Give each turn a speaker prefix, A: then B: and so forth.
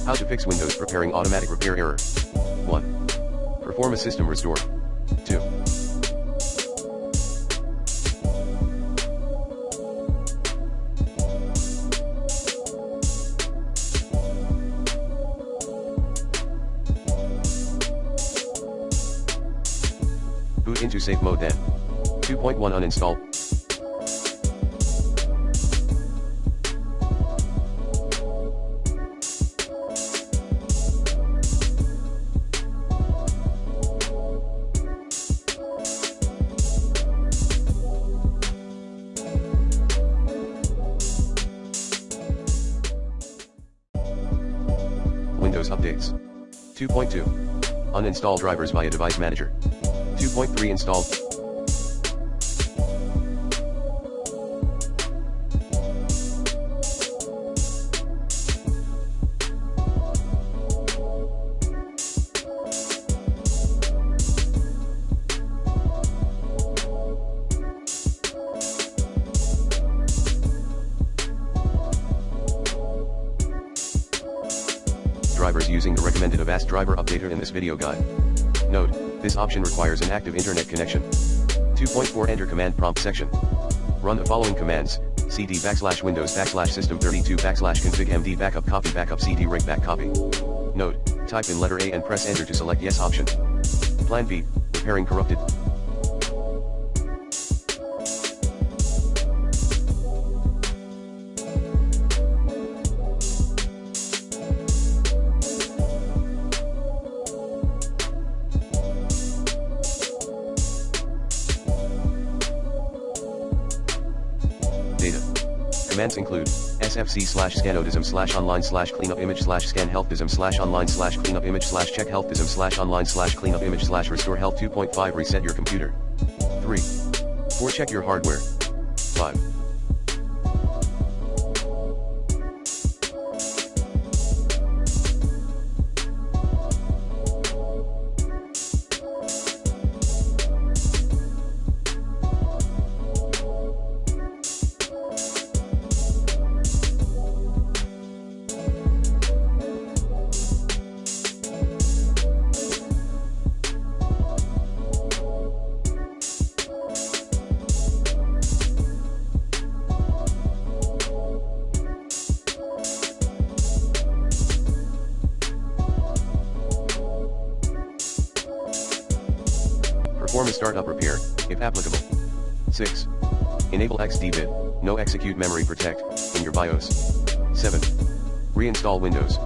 A: How to fix Windows preparing automatic repair error. 1. Perform a system restore. 2. Boot into safe mode then. 2.1 Uninstall. Windows updates. 2.2. Uninstall drivers via Device Manager. 2.3 Install. Drivers using the recommended Avast driver updater in this video guide. Note, this option requires an active internet connection. 2.4 Enter command prompt section. Run the following commands: cd/windows/system32/config md backup copy backup cd rig back copy. Note, type in letter A and press enter to select yes option. Plan B, repairing corrupted. Data. Commands include sfc/scanodism/online/cleanupimage/scan-healthism/online/cleanupimage/restore-health 2.5 Reset your computer. 3. 4 Check your hardware. 5. Perform a startup repair, if applicable. 6. Enable XDVID, no execute memory protect, in your BIOS. 7. Reinstall Windows.